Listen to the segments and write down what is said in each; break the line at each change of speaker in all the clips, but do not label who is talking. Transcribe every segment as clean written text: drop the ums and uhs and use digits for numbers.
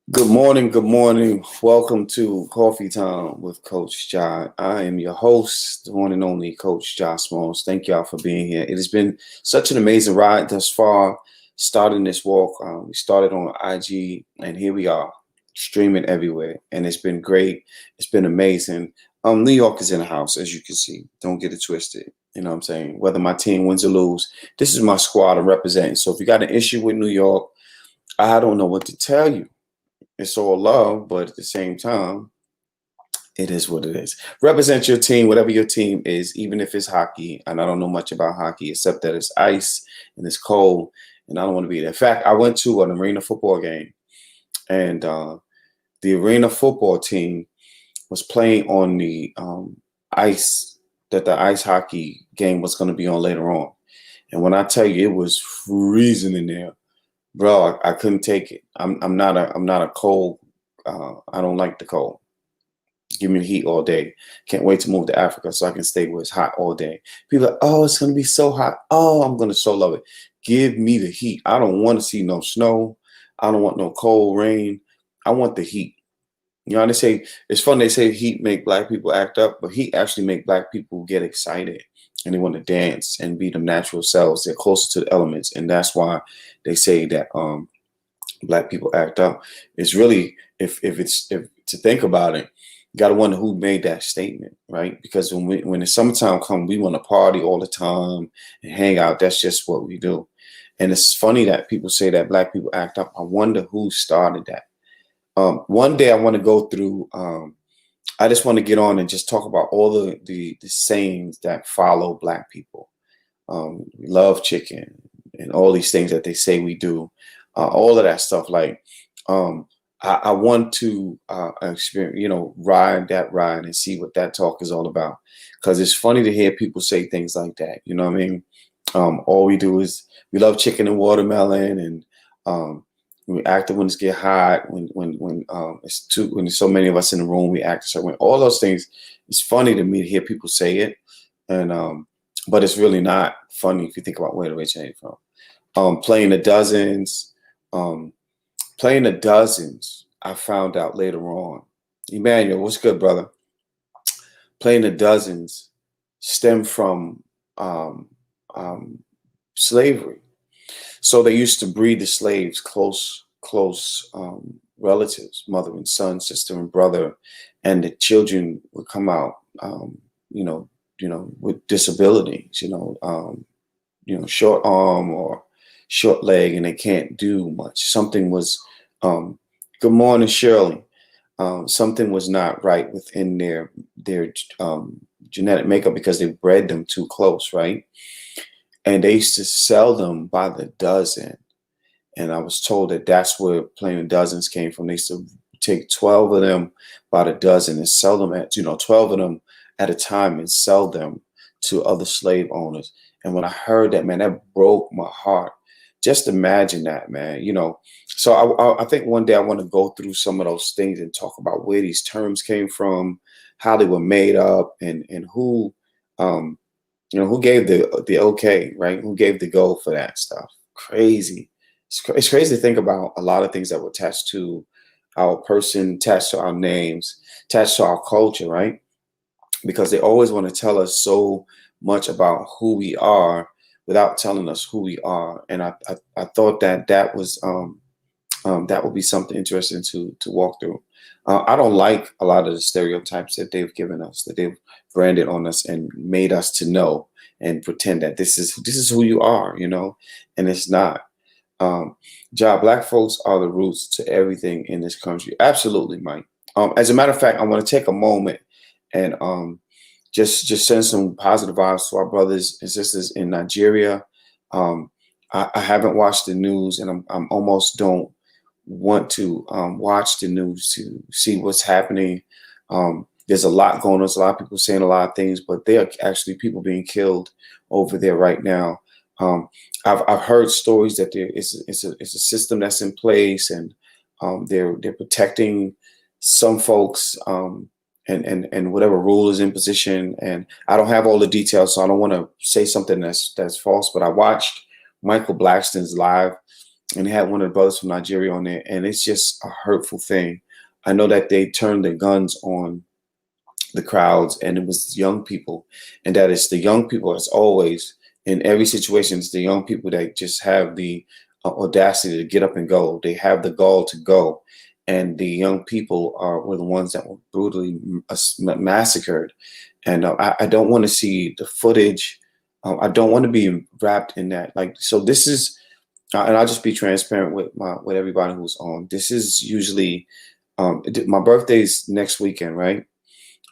Good morning, good morning. Welcome to Coffee Time with Coach John. I am your host, the one and only Coach Josh Smalls. Thank y'all for being here. It has been such an amazing ride thus far. Starting this walk, we started on IG, and here we are, streaming everywhere, and it's been great. It's been amazing. New York is in the house, as you can see. Don't get it twisted. You know what I'm saying? Whether my team wins or lose, this is my squad I'm representing. So if you got an issue with New York, I don't know what to tell you. It's all love, but at the same time, it is what it is. Represent your team, whatever your team is, even if it's hockey. And I don't know much about hockey except that it's ice and it's cold, and I don't want to be there. In fact, I went to an arena football game, and the arena football team was playing on the ice that the ice hockey game was going to be on later on. And when I tell you, it was freezing in there, bro. I couldn't take it. I'm not a cold. I don't like the cold. Give me the heat all day. Can't wait to move to Africa so I can stay where it's hot all day. People are like, oh, it's gonna be so hot. Oh, I'm gonna so love it. Give me the heat. I don't want to see no snow. I don't want no cold rain. I want the heat. You know, they say it's fun. They say heat make black people act up, but heat actually make black people get excited and they want to dance and be them natural selves. They're closer to the elements, and that's why they say that black people act up. It's really if to think about it, you got to wonder who made that statement, right? Because when the summertime comes, we want to party all the time and hang out. That's just what we do. And it's funny that people say that black people act up. I wonder who started that. One day I want to go through. I just want to get on and just talk about all the sayings that follow black people. Love chicken and all these things that they say we do. All of that stuff. Like I want to experience, ride that ride and see what that talk is all about. Because it's funny to hear people say things like that. You know what I mean? All we do is we love chicken and watermelon, and we act when it's get hot. When there's so many of us in the room, we act a certain way. All those things. It's funny to me to hear people say it, and but it's really not funny if you think about where it originated from. Playing the dozens. Playing the dozens, I found out later on. Emmanuel, what's good, brother? Playing the dozens stemmed from slavery. So they used to breed the slaves close relatives, mother and son, sister and brother, and the children would come out, you know, with disabilities, short arm or short leg, and they can't do much. Something was, good morning, Shirley. Something was not right within their genetic makeup because they bred them too close, right? And they used to sell them by the dozen. And I was told that that's where playing dozens came from. They used to take 12 of them by the dozen and sell them at, 12 of them at a time and sell them to other slave owners. And when I heard that, man, that broke my heart. Just imagine that, man. So I think one day I want to go through some of those things and talk about where these terms came from, how they were made up, and who, who gave the okay, right? Who gave the go for that stuff? Crazy. It's crazy to think about a lot of things that were attached to our person, attached to our names, attached to our culture, right? Because they always want to tell us so much about who we are without telling us who we are. And I thought that was that would be something interesting to walk through. I don't like a lot of the stereotypes that they've given us, that they've branded on us and made us to know and pretend that this is who you are, and it's not. Black folks are the roots to everything in this country. Absolutely, Mike. As a matter of fact, I want to take a moment and just send some positive vibes to our brothers and sisters in Nigeria. I haven't watched the news, and I'm almost don't want to watch the news to see what's happening. There's a lot going on. There's a lot of people saying a lot of things, but there are actually people being killed over there right now. I've heard stories that it's a system that's in place, and they're protecting some folks. And whatever rule is in position. And I don't have all the details, so I don't want to say something that's false. But I watched Michael Blackston's live and it had one of the brothers from Nigeria on there, and it's just a hurtful thing. I know that they turned their guns on the crowds, and it was young people, and that it's the young people, as always in every situation. It's the young people that just have the audacity to get up and go. They have the gall to go, and the young people were the ones that were brutally massacred. And I don't want to see the footage. I don't want to be wrapped in that. Like, so this is, and I'll just be transparent with everybody who's on. This is usually my birthday's next weekend, right?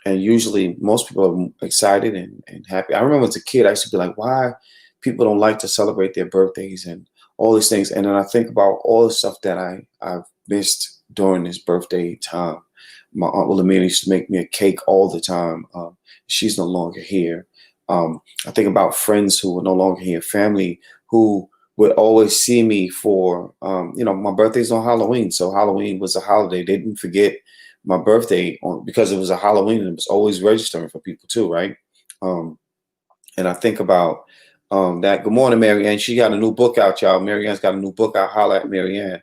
And usually most people are excited and happy. I remember as a kid, I used to be like, why people don't like to celebrate their birthdays and all these things. And then I think about all the stuff that I've missed during this birthday time. My Aunt Wilhelmina used to make me a cake all the time. She's no longer here. I think about friends who are no longer here, family who would always see me for, my birthday's on Halloween. So Halloween was a holiday. They didn't forget my birthday because it was a Halloween, and it was always registering for people too, right? And I think about that. Good morning, Marianne. She got a new book out, y'all. Marianne's got a new book out. Holla at Marianne.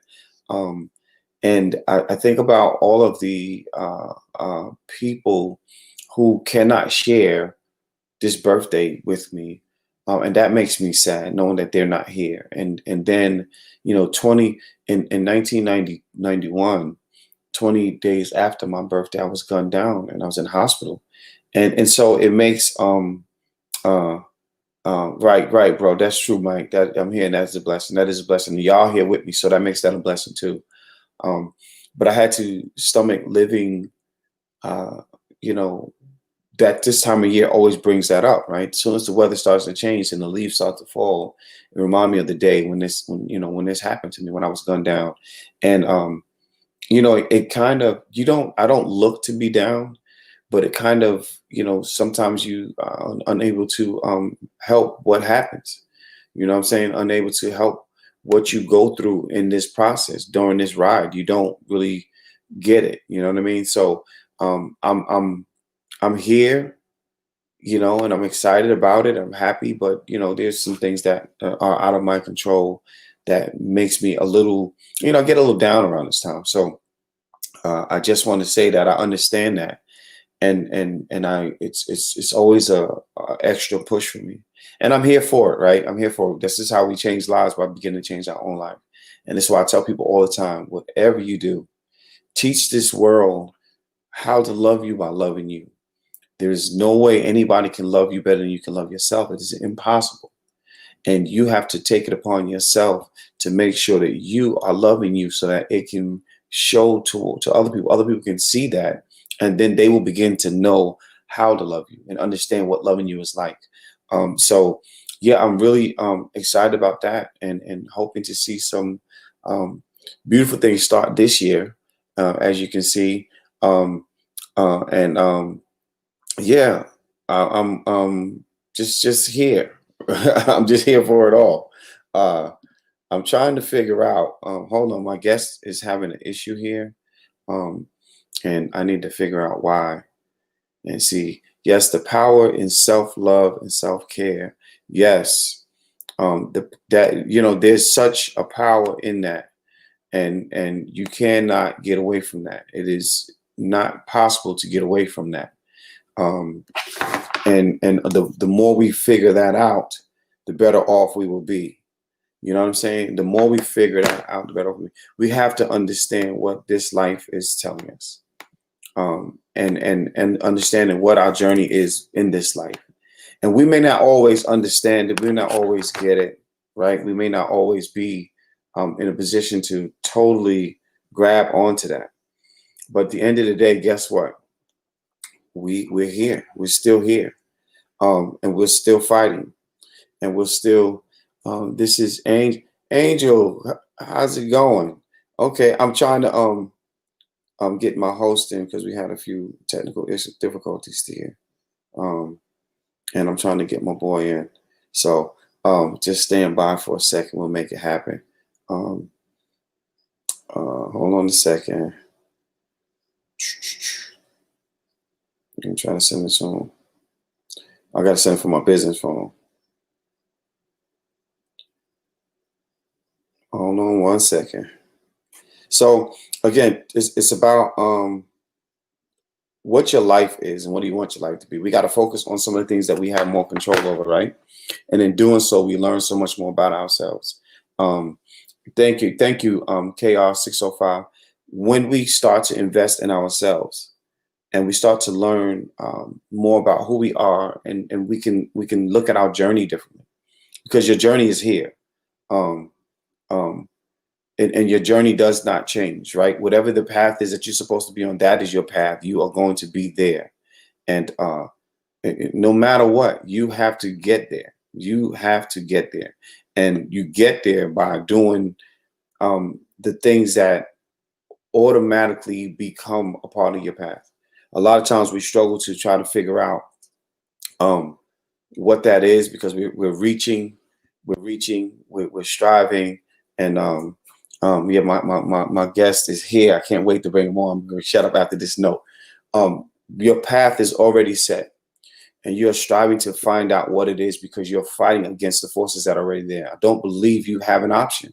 And I think about all of the people who cannot share this birthday with me. And that makes me sad, knowing that they're not here. And then, 20 in 1991, 20 days after my birthday, I was gunned down and I was in hospital. And so it makes right, bro. That's true, Mike. That I'm hearing, that's a blessing. That is a blessing. Y'all here with me, so that makes that a blessing too. But I had to stomach living, that this time of year always brings that up, right? As soon as the weather starts to change and the leaves start to fall, it reminds me of the day when this happened to me, when I was gunned down. And it kind of, I don't look to be down, but it kind of, sometimes you are unable to help what happens. You know what I'm saying? Unable to help what you go through in this process during this ride. You don't really get it. You know what I mean? So I'm here, and I'm excited about it. I'm happy, but there's some things that are out of my control that makes me a little, get a little down around this time. So I just want to say that I understand that, and it's always a extra push for me, and I'm here for it, right? I'm here for it. This is how we change lives, by beginning to change our own life, and this is why I tell people all the time: whatever you do, teach this world how to love you by loving you. There is no way anybody can love you better than you can love yourself. It is impossible. And you have to take it upon yourself to make sure that you are loving you, so that it can show to other people. Other people can see that, and then they will begin to know how to love you and understand what loving you is like. So yeah, I'm really excited about that, and hoping to see some beautiful things start this year, as you can see. And yeah, I'm just here. I'm just here for it all. Uh, I'm trying to figure out. Hold on, my guest is having an issue here, um, and I need to figure out why. And see, yes, the power in self-love and self-care. Yes, there's such a power in that, and you cannot get away from that. It is not possible to get away from that. Um, and the more we figure that out, the better off we will be. You know what I'm saying? The more we figure that out, the better off we have to understand what this life is telling us, and understanding what our journey is in this life. And we may not always understand it, we may not always get it, right? We may not always be in a position to totally grab onto that. But at the end of the day, guess what? We're here. We're still here, and we're still fighting, and we're still. This is Angel. Angel, how's it going? Okay, I'm trying to get my host in, because we had a few technical difficulties here, and I'm trying to get my boy in. So just stand by for a second. We'll make it happen. Hold on a second. I'm trying to send it to him. I gotta send it from my business phone. Hold Hold on one second. So again, it's about what your life is and what do you want your life to be. We got to focus on some of the things that we have more control over, right? And in doing so, we learn so much more about ourselves. Um, thank you, KR605. When we start to invest in ourselves and we start to learn more about who we are, and we can look at our journey differently because your journey is here. Um, um, and your journey does not change, right? Whatever the path is that you're supposed to be on, that is your path. You are going to be there. And no matter what, you have to get there. You have to get there. And you get there by doing the things that automatically become a part of your path. A lot of times we struggle to try to figure out um, what that is because we're reaching, we're striving, and yeah, my guest is here. I can't wait to bring him on. I'm going to shut up after this note. Your path is already set, and you're striving to find out what it is because you're fighting against the forces that are already there. I don't believe you have an option.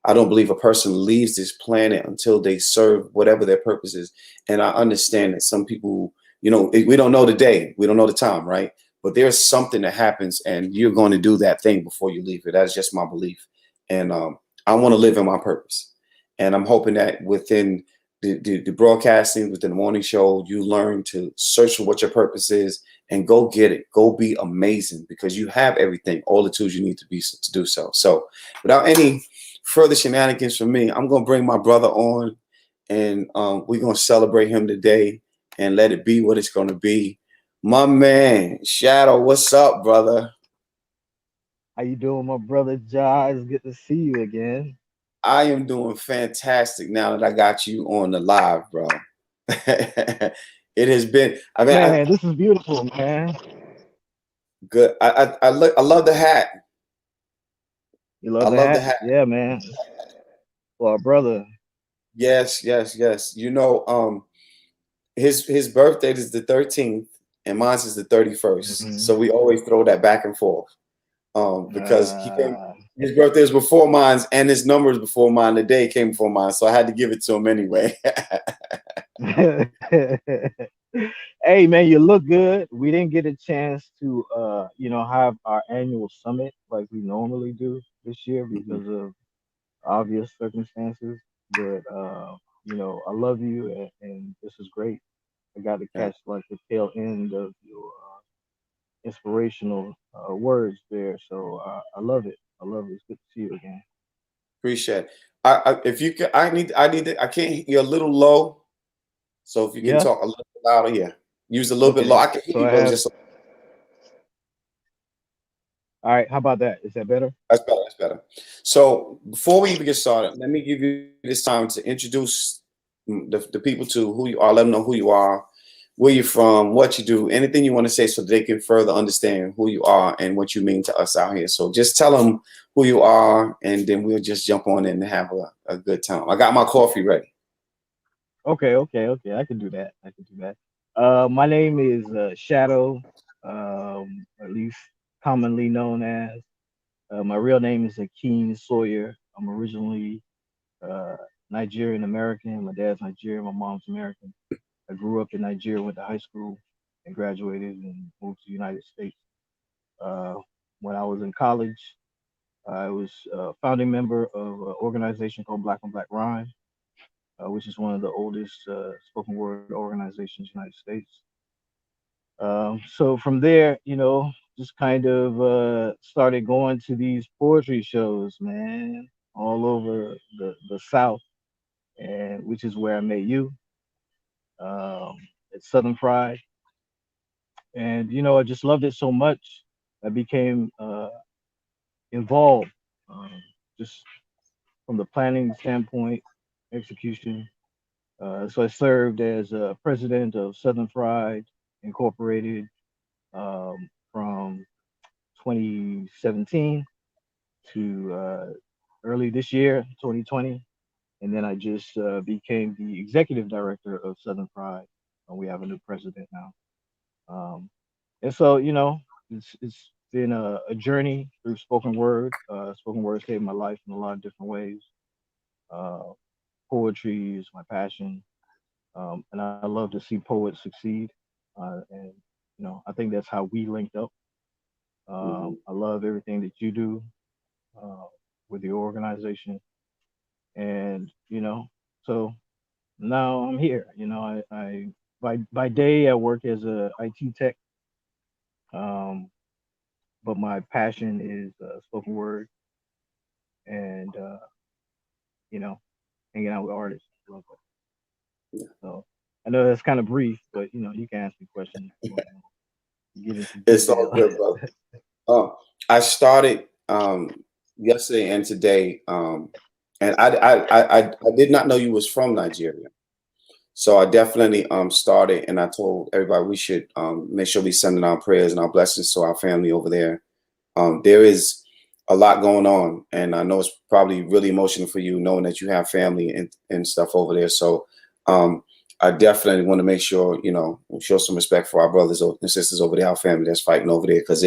I don't believe a person leaves this planet until they serve whatever their purpose is. And I understand that some people, we don't know the day, we don't know the time, right? But there's something that happens, and you're going to do that thing before you leave it. That's just my belief, and I want to live in my purpose. And I'm hoping that within the broadcasting, within the morning show, you learn to search for what your purpose is and go get it. Go be amazing because you have everything, all the tools you need to be to do so. So, without any further shenanigans from me, I'm gonna bring my brother on, and we're gonna celebrate him today and let it be what it's gonna be. My man, Shadow, what's up, brother?
How you doing, my brother Jai? It's good to see you again.
I am doing fantastic now that I got you on the live, bro. It has been. I mean,
Man, this is beautiful, man.
good. I love the hat.
You
I
love the
love the
hat?
hat.
Yeah, man. For our brother.
Yes, yes, yes. His birthday is the 13th, and mine is the 31st.
Hmm.
So we always throw that back and forth. Because
Uh,
his birthday is before mine, and his number is before mine. The day came before mine, so I had to give it to him anyway.
hey, man, you look good. We didn't get a chance to, have our annual summit like we normally do this year
Mhm.
because of obvious circumstances. But, I love you, and this is great. I got to
Yeah,
catch like the tail end of your inspirational words there. So I love it. I love it. It's good to see you again.
appreciate it. If you can, I can't. You're a little low, so if you can
Yeah.
talk a little louder, yeah. Use a little bit low.
Okay.
I can hear
So
you,
I
but it's
have.
just
All right. How about that? Is that better?
that's better. That's better. So before we even get started, let me give you this time to introduce the people to who you are. Let them know who you are, where you're from, what you do, anything you want to say, so they can further understand who you are and what you mean to us out here. So just tell them who you are, and then we'll just jump on in and have a good time. I got my coffee ready.
Okay. Okay. Okay. I can do that. I can do that. My name is Shadow, at least commonly known as. My real name is Akeem Sawyer. I'm originally uh, Nigerian American. My dad's Nigerian. My mom's American. I grew up in Nigeria, went to high school, and graduated and moved to the United States. Uh, when I was in college, I was a founding member of an organization called Black on Black Rhyme, which is one of the oldest spoken word organizations in the United States. So from there, just kind of started going to these poetry shows, man, all over the South, and which is where I met you um, at Southern Pride. And I just loved it so much. I became involved, um, just from the planning standpoint, execution. So I served as president of Southern Fried Incorporated from 2017 to early this year, 2020. And then I just became the executive director of Southern Fried. We have a new president now. Um, and so, it's been a journey through spoken word. Spoken word saved my life in a lot of different ways. Uh, Poetry is my passion, and I love to see poets succeed. And I think that's how we linked up.
Hmm.
I love everything that you do uh, with your organization, and so now I'm here. I by day I work as a IT tech, um, but my passion is spoken word and you know hanging out with artists. I love it.
Yeah.
So I know that's kind of brief, but you can ask me questions if you want to get into
It's all
detail.
good, brother. I started yesterday and today, and I did not know you was from Nigeria. So I definitely started, and I told everybody we should make sure we sending our prayers and our blessings to our family over there. There is a lot going on, and I know it's probably really emotional for you knowing that you have family and stuff over there. So um, I definitely want to make sure we show some respect for our brothers and sisters over there, our family that's fighting over there, because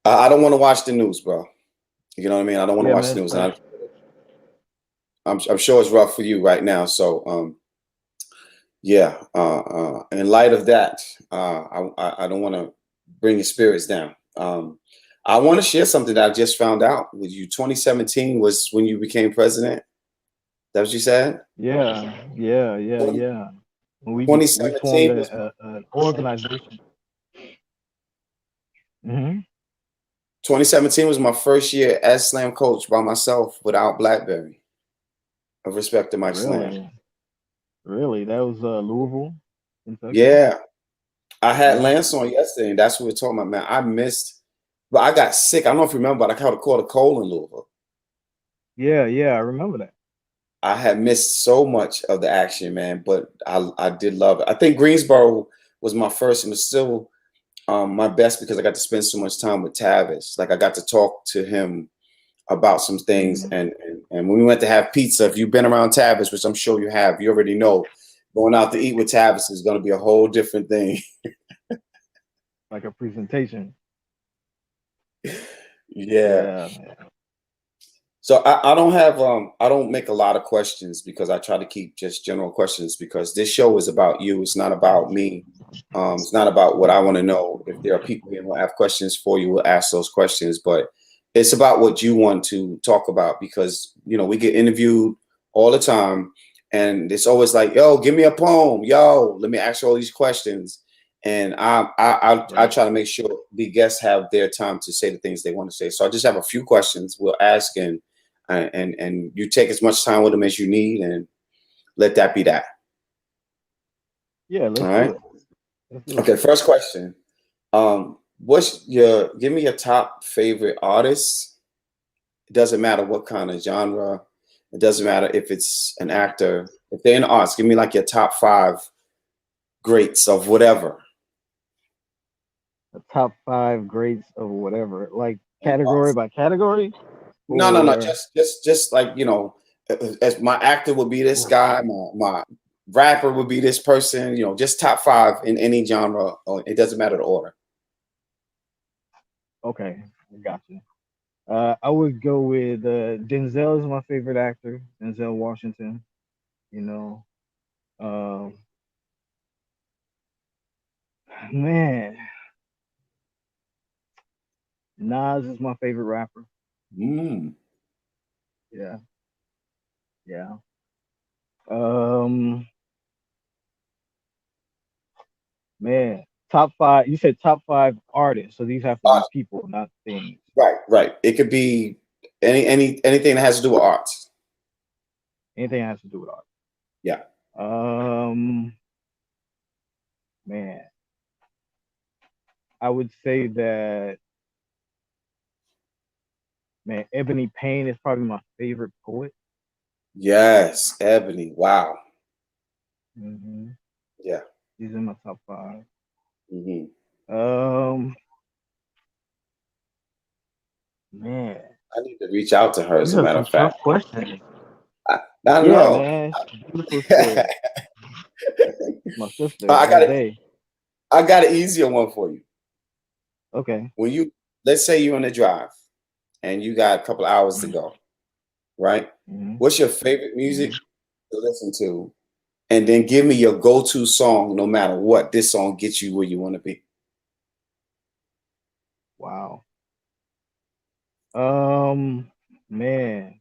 I don't want to watch the news, bro. You know what I mean? I don't want to
Yeah,
watch
man,
the
it's
news, and
tough.
I'm sure it's rough for you right now. So yeah, in light of that, I don't want to bring your spirits down. I want to share something that I just found out with you. 2017 was when you became president. That what you said?
Yeah. When we formed
2017 was
an organization.
2017 was my first year as slam coach by myself without BlackBerry. Of respect to Mike Slam.
Really, really, that was Louisville, Kentucky.
Yeah, I had
Yeah,
Lance on yesterday, and that's what we're talking about, man. I missed, but I got sick. I don't know if you remember, but I caught a cold in Louisville.
yeah, I remember that.
I had missed so much of the action, man, but I did love it. I think Greensboro was my first and was still my best because I got to spend so much time with Tavis. Like I got to talk to him about some things,
Hmm.
and when we went to have pizza, if you've been around Tavis, which I'm sure you have, you already know, going out to eat with Tavis is going to be a whole different thing.
Like a presentation.
Yeah.
Yeah,
So I don't make a lot of questions because I try to keep just general questions because this show is about you. It's not about me. It's not about what I want to know. If there are people here who have questions for you, we'll ask those questions. But it's about what you want to talk about because we get interviewed all the time, and it's always like, "Yo, give me a poem. Yo, let me ask you all these questions." And I
right.
try to make sure the guests have their time to say the things they want to say. So I just have a few questions. We'll ask and you take as much time with them as you need and let that be that.
Yeah,
All
let's do
right.
it. Let's do it.
Okay. First question. Give me your top favorite artist. It doesn't matter what kind of genre. It doesn't matter if it's an actor. If they're in arts, give me like your top five greats of whatever.
The top five greats of whatever, like
In
category
arts.
by category,
No.
or
Just like as my actor would be this guy, my rapper would be this person. Just top five in any genre. Or it doesn't matter the order.
okay, I got you. I would go with Denzel is my favorite actor, Denzel Washington. You know, um, man, Nas is my favorite rapper.
Mm.
Yeah, yeah. Um, man, top five. You said top five artists, so these have to
Uh,
be people, not things.
right. It could be anything that has to do with arts.
Anything that has to do with art.
Yeah.
Um, man, I would say that man, Ebony Payne is probably my favorite poet.
Yes, Ebony. Wow.
Hmm.
Yeah.
He's in my top five.
Hmm.
Um, man,
I need to reach out to her, as
these
a
are
matter
some
of
tough
fact.
questions.
I, I
Yeah,
know.
man, she's a beautiful spirit. My sister,
I got it.
Ade.
I got an easier one for you.
Okay.
When you, let's say you're on a drive and you got a couple of hours to go, right?
Mm-hmm.
What's your favorite
Mm-hmm.
music to listen to? And then give me your go-to song, no matter what. This song gets you where you want to be.
Wow. Man,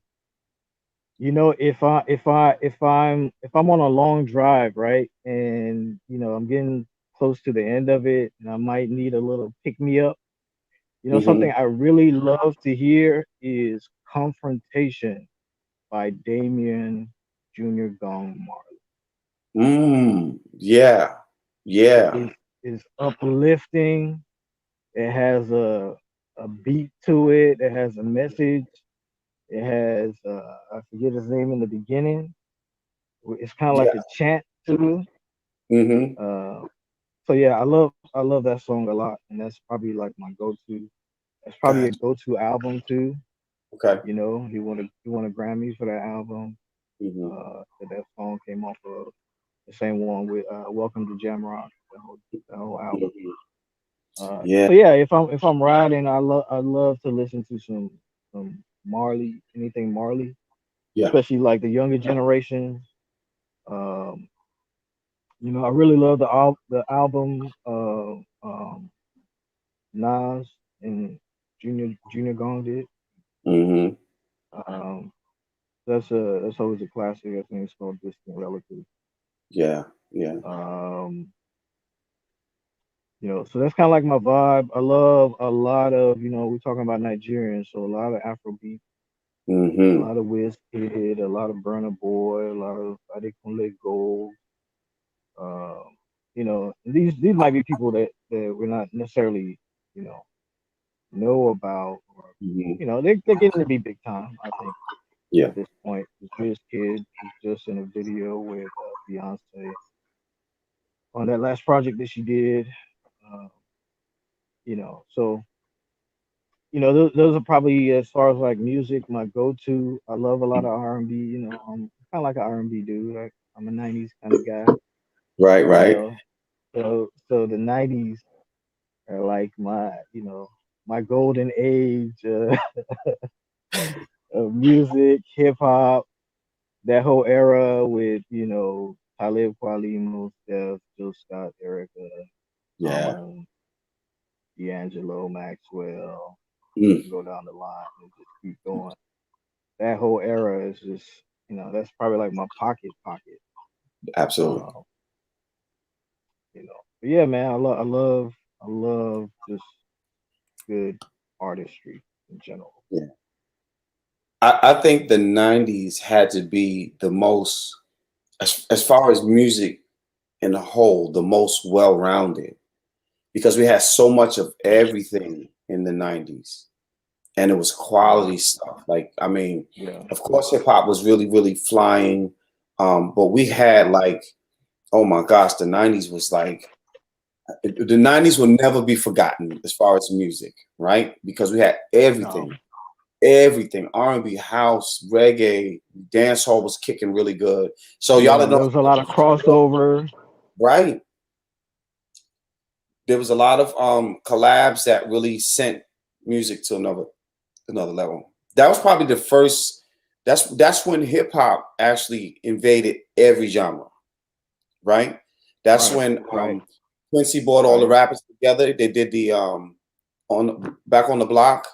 if I'm on a long drive, right, and I'm getting close to the end of it, and I might need a little pick me up. Something
Mm-hmm.
I really love to hear is "Confrontation" by Damien Jr. Gong Marley.
Yeah. Yeah.
Is uplifting. It has a beat to it. It has a message. It has I forget his name in the beginning. It's kind of like
Yeah.
a chant too.
Mm-hmm.
Uh, so yeah, I love that song a lot, and that's probably like my go-to. That's probably a
Gotcha.
go-to album too.
Okay.
He won a Grammy for that album.
Mm-hmm.
That song came off of the same one with Welcome to Jamrock. The whole album.
Mm-hmm. Yeah.
So yeah, if I'm riding, I love to listen to some Marley, anything Marley,
Yeah.
especially like the younger generation. Um, I really love the album Nas and Junior Gong did.
Mm-hmm.
Um, that's always a classic. I think it's called Distant Relative.
Yeah. Yeah.
Um, so that's kind of like my vibe. I love a lot of we're talking about Nigerians, so a lot of Afrobeat, a
Mm-hmm.
lot of Wizkid, a lot of Burna Boy, a lot of Adekunle Gold. These might be people that we're not necessarily you know know about, or
Mm-hmm.
they're getting to be big time. I think
Yeah.
at this point, this kid is just in a video with Beyonce on that last project that she did. Uh, so those are probably, as far as like music, my go-to. I love a lot of R&B. I'm kind of like an R&B dude. I'm a '90s kind of guy.
Right.
You
Right.
know, so the '90s are like my golden age of music, hip hop, that whole era with Talib Kweli, Mos Def, Jill Scott, Erica,
Yeah.
Common, D'Angelo, Maxwell. You
Mm.
can go down the line and just keep going. That whole era is just that's probably like my pocket.
Absolutely.
Um, but yeah, man, I love just good artistry in general.
Yeah. I think the '90s had to be the most, as far as music in a whole, the most well-rounded because we had so much of everything in the '90s, and it was
Yeah,
quality stuff. Like, I mean,
yeah.
of course, hip hop was really, really flying, but we had like, oh my gosh, the '90s was like the '90s will never be forgotten as far as music, right? Because we had
No,
everything, R&B, house, reggae, dancehall was kicking really good. So y'all
yeah.
don't know,
There was a lot of crossover.
right? There was a lot of collabs that really sent music to another level. That was probably the first. That's when hip hop actually invaded every genre, right? That's
Right,
when
right,
Quincy brought all the
right.
rappers together. They did the on back on the block.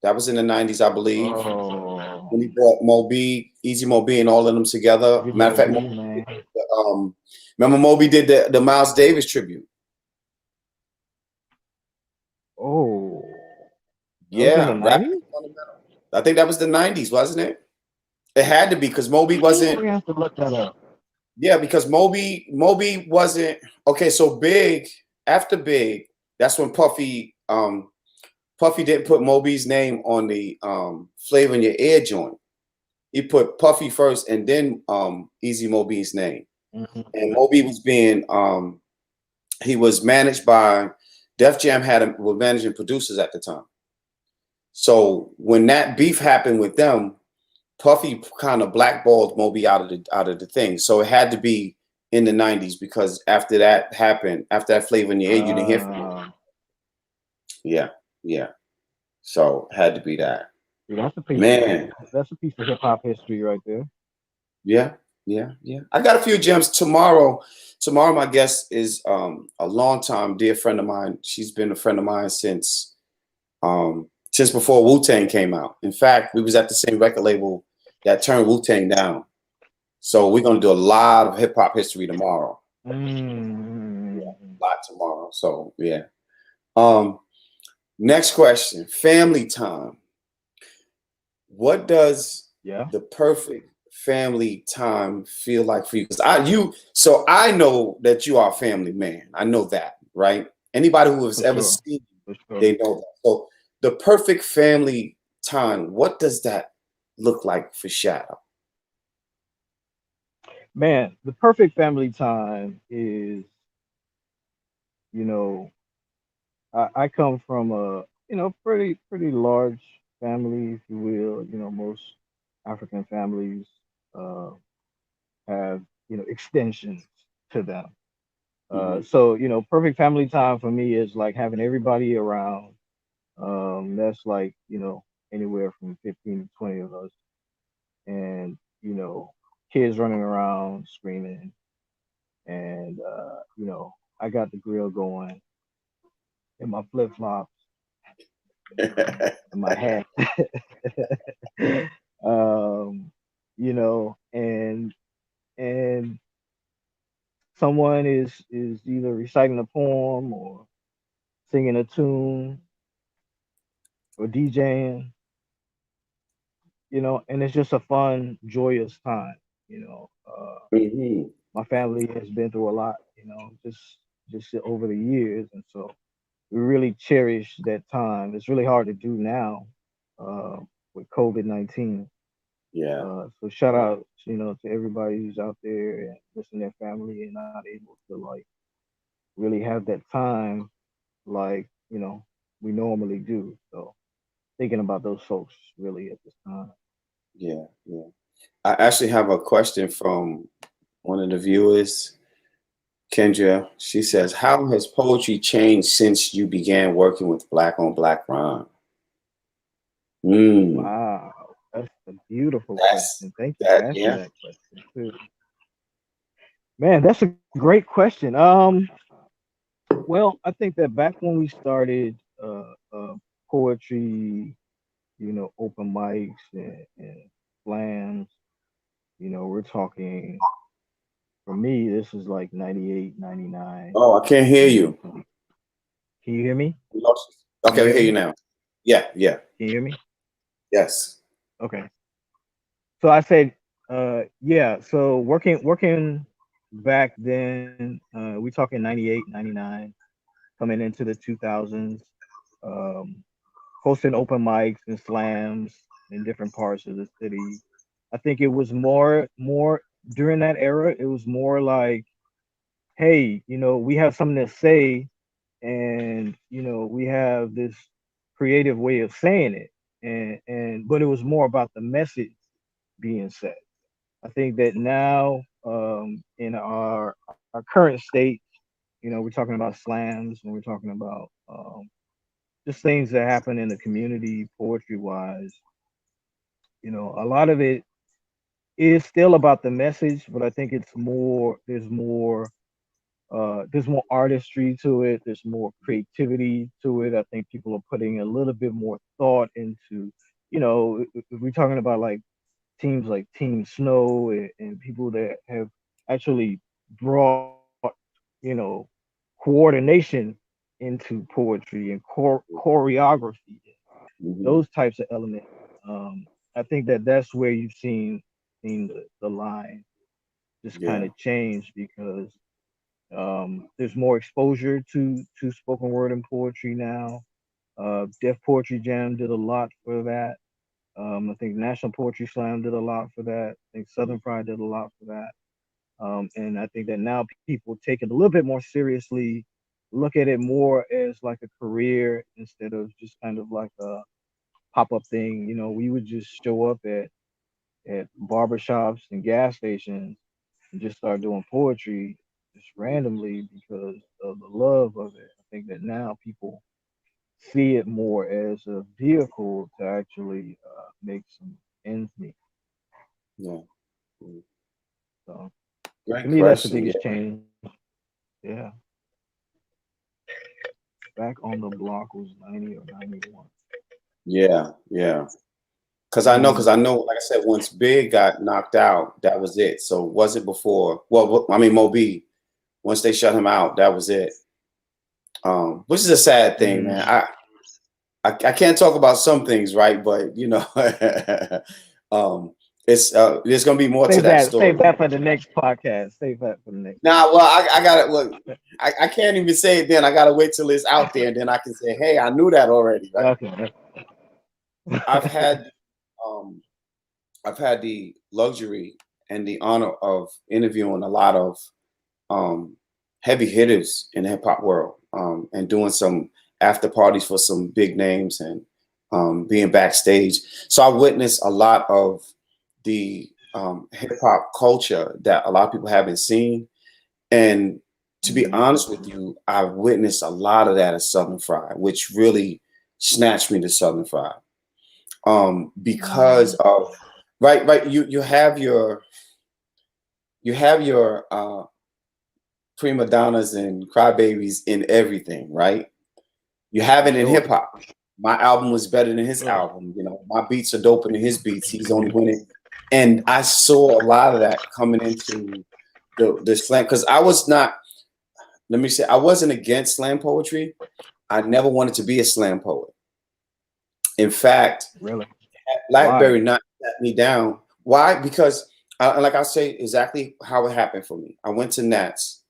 That was in the '90s, I believe.
Oh,
When he brought Moby, Easy Moby, and all of them together.
Easy
Matter of
Mo
fact,
B, man.
remember Moby did the Miles Davis tribute.
Oh, that was in the
Yeah, rap.
'90s.
I think that was the '90s, wasn't it? It had to be because Moby
Ooh,
wasn't.
we have to look that up.
Yeah, because Moby wasn't okay. So Big after Big, that's when Puffy didn't put Moby's name on the Flavor in Your Ear joint. He put Puffy first and then Easy Moby's name. And
Mhm.
Moby was being he was managed by Def Jam were managing producers at the time. So when that beef happened with them, Puffy kind of blackballed Moby out of the thing. So it had to be in the '90s because after that happened, after that Flavor in Your Ear, you didn't hear from him.
Uh,
Yeah, yeah. So had to be that.
Yeah, that's a piece.
Man,
That's a piece of hip hop history right there.
yeah, yeah, yeah. I got a few gems tomorrow. Tomorrow, my guest is a longtime dear friend of mine. She's been a friend of mine since before Wu Tang came out. In fact, we was at the same record label that turned Wu Tang down. So we're gonna do a lot of hip hop history tomorrow. Yeah,
Mm,
a lot tomorrow. So yeah. Um, Next question: family time. What does
yeah,
the perfect family time feel like for you? Because I know that you are a family man. I know that, right? Anybody who has
for
ever
sure,
seen you,
for sure.
they know that. So the perfect family time, what does that look like for Shadow?
Man, the perfect family time is, you know, I come from a, pretty large family, if you will. Most African families uh, have, extensions to them.
Hmm.
So, perfect family time for me is like having everybody around. That's like, anywhere from 15 to 20 of us. And, kids running around screaming. And, I got the grill going and my flip flops and my hat. um, and someone is either reciting a poem or singing a tune or DJing, and it's just a fun, joyous time. You know, uh,
Hmm.
my family has been through a lot, just over the years, and so we really cherish that time. It's really hard to do now uh, with COVID-19.
Yeah,
So shout out, to everybody who's out there and missing their family and not able to like really have that time like we normally do. So thinking about those folks really at this time.
yeah, yeah. I actually have a question from one of the viewers, Kendra. She says, "How has poetry changed since you began working with Black on Black Rhyme?" Mm,
Wow, that's a beautiful
that's
question. Thank you for
that.
asking
Yeah.
that question too. Man, that's a great question. Well, I think that back when we started poetry, open mics and slams, we're talking for me, this is like 98, 99,
Oh, I can't hear you.
2020. Can you hear me?
We lost you.
Can you
Okay, we
hear
hear you
me?
now. Yeah, yeah,
Can you hear me?
yes.
Okay. So I said, yeah. So working back then, we talking 98, 99, coming into the 2000s, um, hosting open mics and slams in different parts of the city. I think it was more during that era. It was more like, hey, we have something to say, and we have this creative way of saying it, and but it was more about the message being said. I think that now, in our current state, we're talking about slams and we're talking about just things that happen in the community, poetry wise. A lot of it is still about the message, but I think it's more. There's more artistry to it. There's more creativity to it. I think people are putting a little bit more thought into, if we're talking about like teams like Team Snow and people that have actually brought, you know, coordination into poetry and choreography,
Hmm.
those types of elements. I think that that's where you've seen the line just kind
Yeah.
of change because there's more exposure to spoken word and poetry now. Def Poetry Jam did a lot for that. I think National Poetry Slam did a lot for that. I think Southern Pride did a lot for that. And I think that now people take it a little bit more seriously, look at it more as like a career instead of just kind of like a pop up thing. We would just show up at barbershops and gas stations and just start doing poetry just randomly because of the love of it. I think that now people see it more as a vehicle to actually make some ends meet.
Yeah. Mm.
So to
Great
me, that's the
question.
biggest
Yeah.
change. Yeah, back on the block was 90 or 91.
Yeah. Yeah. Because I
Mm,
know, like I said, once Big got knocked out, that was it. So was it before? Well, I mean, Moby. Once they shut him out, that was it. Which is a sad thing, man.
mm.
I can't talk about some things, right? But um, it's there's gonna be more to that
Save
story.
that for the next podcast. Save that for the next
Now,
podcast.
well, I gotta look. I can't even say it then. I gotta wait till it's out there, and then I can say, "Hey, I knew that already." Right?
Okay.
I've had um, I've had the luxury and the honor of interviewing a lot of um, heavy hitters in the hip hop world, and doing some after parties for some big names, and being backstage. So I witnessed a lot of the hip hop culture that a lot of people haven't seen. And to be
Mhm.
honest with you, I witnessed a lot of that at Southern Fried, which really snatched me to Southern Fried. Because
Mm.
of right, you have your prima donnas and crybabies in everything, right? You have
For
it in hip
sure.
hop. My album was better than his
Sure.
album. My beats are doper than his beats. He's only winning. And I saw a lot of that coming into the slam, because I was not, let me say, I wasn't against slam poetry. I never wanted to be a slam poet. In fact,
Really? Why?
Blackberry knocked me down. Why? Because, like I'll say exactly how it happened for me. I went to Nats,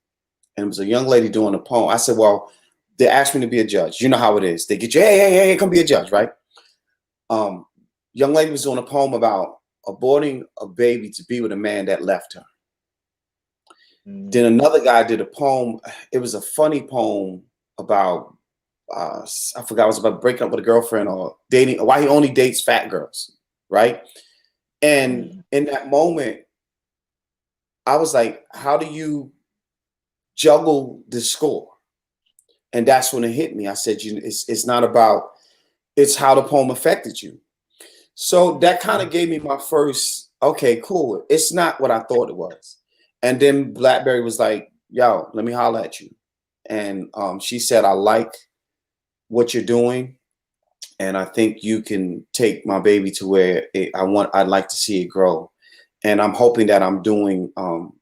and it was a young lady doing a poem. I said, well, they asked me to be a judge. You know how it is. They get you, hey, come be a judge, right? Um, Young lady was doing a poem about aborting a baby to be with a man that left her.
Mm.
Then another guy did a poem. It was a funny poem about I forgot, it was about breaking up with a girlfriend or dating, why he only dates fat girls, right? And
Mm.
in that moment, I was like, how do you juggle the score? And that's when it hit me. I said, it's not about, it's how the poem affected you. So that kind
Yeah.
of gave me my first, okay, cool. It's not what I thought it was. And then Blackberry was like, yo, let me holler at you. And she said, I like what you're doing. And I think you can take my baby to where I'd like to see it grow. And I'm hoping that I'm doing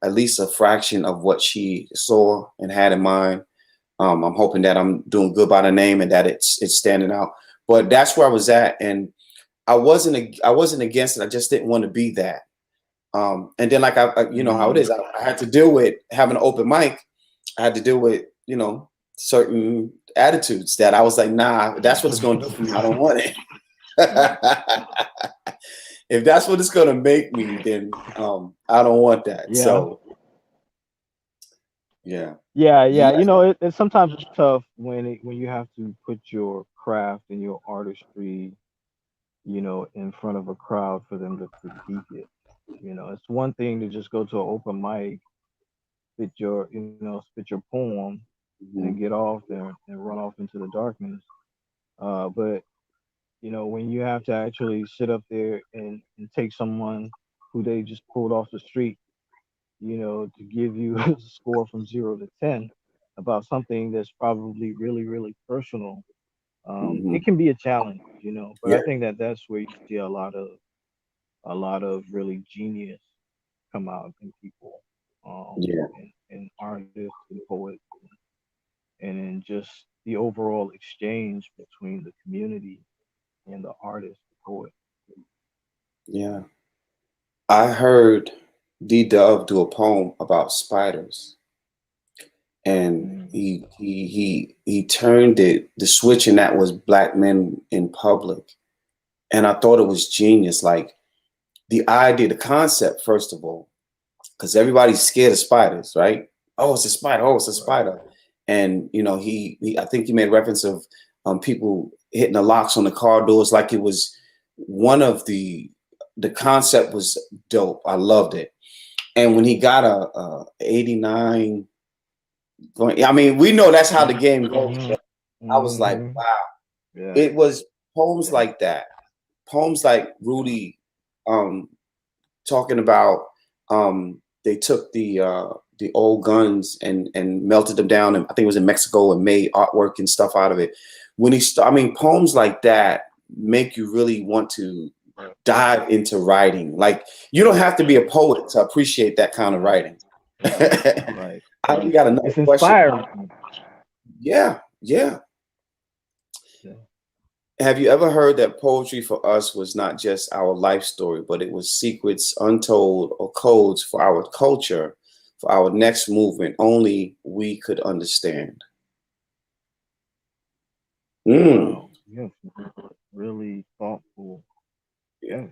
at least a fraction of what she saw and had in mind. I'm hoping that I'm doing good by the name and that it's standing out. But that's where I was at, and I wasn't against it. I just didn't want to be that. And then, like you know how it
Mm.
is. I had to deal with having an open mic. I had to deal with certain attitudes that I was like, nah, that's what it's going to do for me. I don't want it. If that's what it's going to make me, then I don't want that.
Yeah.
So yeah,
Yeah, yeah.
yeah,
It's sometimes it's tough when you have to put your craft and your artistry, in front of a crowd for them to critique it. It's one thing to just go to an open mic, spit your poem, and then
mhm,
get off there and run off into the darkness. But when you have to actually sit up there and take someone who they just pulled off the street, to give you a score from 0 to 10 about something that's probably really, really personal,
mhm,
it can be a challenge, But I
yeah,
think that that's where you see a lot of really genius come out in people,
yeah,
and artists and poets, and in just the overall exchange between the community and the artist, the poet.
yeah. I heard D Dove do a poem about spiders, and
Mm.
he turned it, the switch in that was black men in public, and I thought it was genius. Like the idea, the concept, first of all, because everybody's scared of spiders, right? Oh, it's a spider. Oh, it's a
Right.
spider. And he I think he made reference of people hitting the locks on the car doors, like it was one of the concept was dope. I loved it. And when he got a 89 going, I mean, we know that's how the game goes.
Hmm.
But I was like,
Hmm.
wow.
Yeah.
It was poems
Yeah.
like that, poems like Rudy, um, talking about, they took the old guns and melted them down, and I think it was in Mexico, and made artwork and stuff out of it. When I mean, poems like that make you really want to
Right.
dive into writing. Like, you don't have to be a poet to appreciate that kind of
Right.
writing.
Right. Right.
We got another
It's
question.
inspiring.
Yeah, yeah.
Yeah.
Have you ever heard that poetry for us was not just our life story, but it was secrets untold or codes for our culture, for our next movement only we could understand? Mm,
Wow. Yes. Really thoughtful. Yes.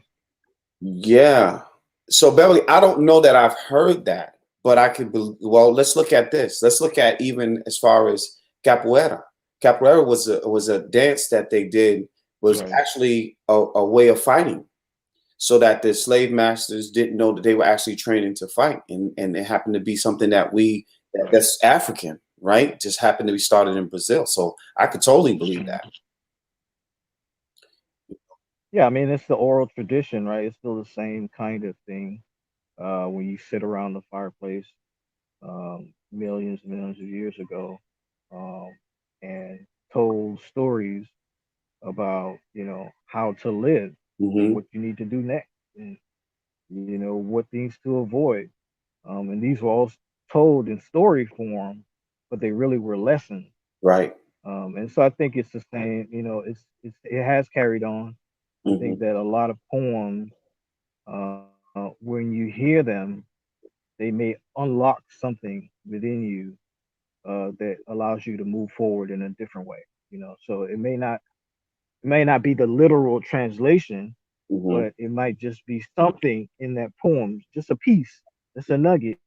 yeah. So, Beverly, I don't know that I've heard that, but I could. Well, let's look at this. Let's look at, even as far as capoeira. Capoeira was a dance that they did, was
Right.
actually a way of fighting, so that the slave masters didn't know that they were actually training to fight, and it happened to be something
Right.
that's African, right? Just happened to be started in Brazil, so I could totally believe
Mhm.
that.
Yeah. I mean, it's the oral tradition, right? It's still the same kind of thing. When you sit around the fireplace, millions and millions of years ago, um, and told stories about, how to live and
Hmm.
what you need to do next, and what things to avoid. And these were all told in story form, but they really were lessons.
Right.
And so I think it's the same. It has carried on. I
Hmm.
think that a lot of poems, when you hear them, they may unlock something within you that allows you to move forward in a different way. So it may not be the literal translation,
Hmm.
but it might just be something in that poem, just a piece, just a nugget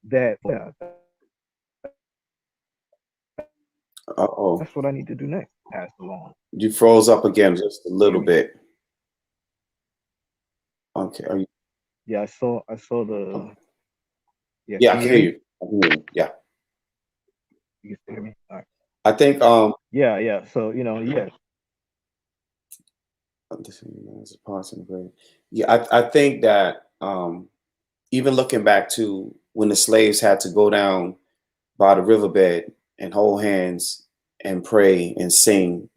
that, yeah,
Uh-oh.
that's what I need to do next. Pass along.
You froze up again just a
You hear
little
me?
bit. Okay. Are you?
Yeah, I saw the. Yeah,
Yeah, I
can you
can
hear
hear
me?
you. I can hear you. Yeah.
You can still hear me? All right.
I think
Yeah, yeah. So yeah.
this is a parts of the grave. Yeah, I think that, even looking back to when the slaves had to go down by the riverbed and hold hands and pray and sing,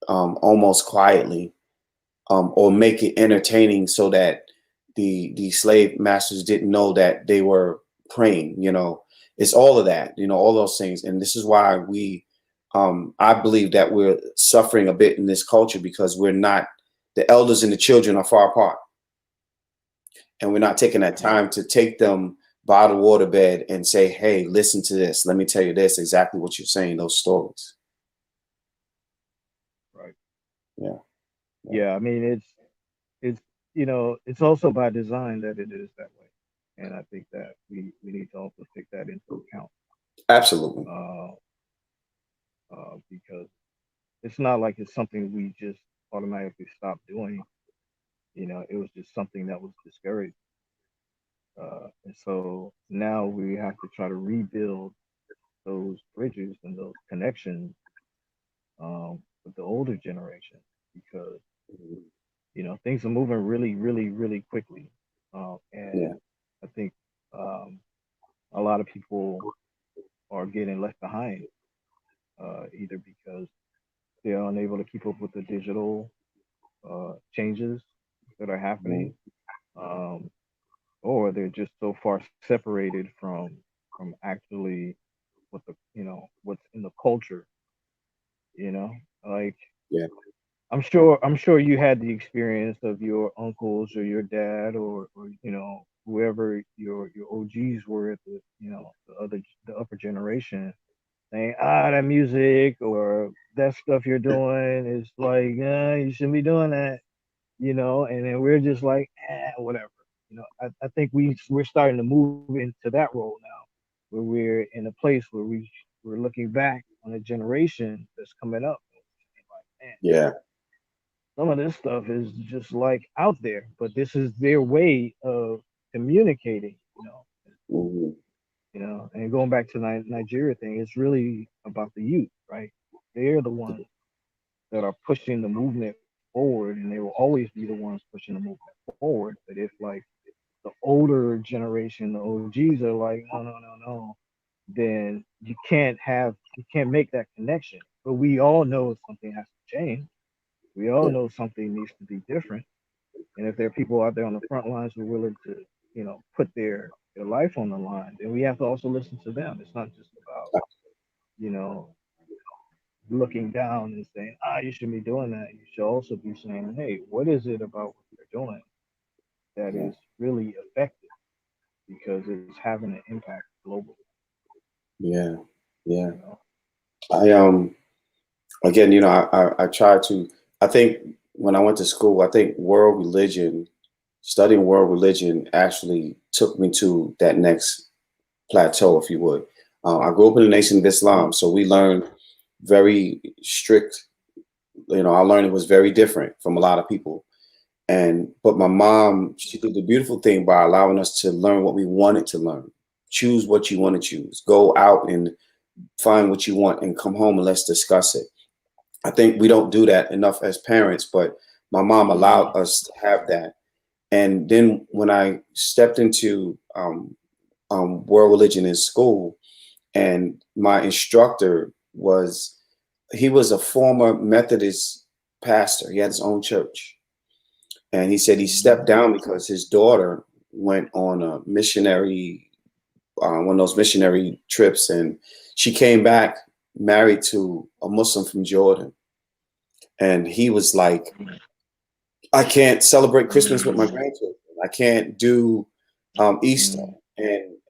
almost quietly, or make it entertaining, so that the slave masters didn't know that they were praying. It's all of that. All those things, and this is why I believe that we're suffering a bit in this culture, because we're not, the elders and the children are far apart, and we're not taking that
Right,
time to take them by the waterbed and say, hey, listen to this, let me tell you this, exactly what you're saying, those stories.
right.
Yeah, yeah.
Yeah, I mean it's also by design that it is that way, and I think that we need to also take that into account,
Absolutely.
uh, because it's not like it's something we just automatically stopped doing. It was just something that was discouraged, and so now we have to try to rebuild those bridges and those connections with the older generation, because
Mhm.
things are moving really, really, really quickly,
Yeah.
and I think um, a lot of people are getting left behind, either because they are unable to keep up with the digital changes that are
Mhm.
happening, um, or they're just so far separated from actually what's in the culture. You know, like
Yeah.
I'm sure you had the experience of your uncles or your dad, or whoever your OGs were at the upper generation, saying, that music or that stuff you're doing is like, you shouldn't be doing that, and then we're just like, whatever. I think we're starting to move into that role now, where we're in a place where we're looking back on a generation that's coming up, and like, man,
Yeah.
some of this stuff is just like out there, but this is their way of communicating,
Mhm.
you know. And going back to the Nigeria thing, it's really about the youth, right? They're the ones that are pushing the movement forward, and they will always be the ones pushing the movement forward. But if like the older generation, the OGs are like, no, no, no, no, then you can't make that connection. But we all know something has to change. We all
Yeah.
know something needs to be different. And if there are people out there on the front lines who are willing to, you know, put their life on the line, then we have to also listen to them. It's not just about, you know, looking down and saying, ah, you shouldn't be doing that. You should also be saying, hey, what is it about what they're doing that
Yeah.
is really effective because it's having an impact globally,
Yeah. Yeah.
you know?
I again, I try to. I think when I went to school, I think world religion, studying world religion, actually took me to that next plateau, if you would. I grew up in the Nation of Islam, so we learned very strict. Our learning was very different from a lot of people. But my mom, she did the beautiful thing by allowing us to learn what we wanted to learn. Choose what you want to choose. Go out and find what you want and come home and let's discuss it. I think we don't do that enough as parents, but my mom allowed
Mm-hmm.
us to have that. And then when I stepped into world religion in school, and my instructor he was a former Methodist pastor. He had his own church. And he said he stepped down because his daughter went on a missionary, one of those missionary trips, and she came back married to a Muslim from Jordan. And he was like, I can't celebrate Christmas with my grandchildren. I can't do Easter.
Mm-hmm.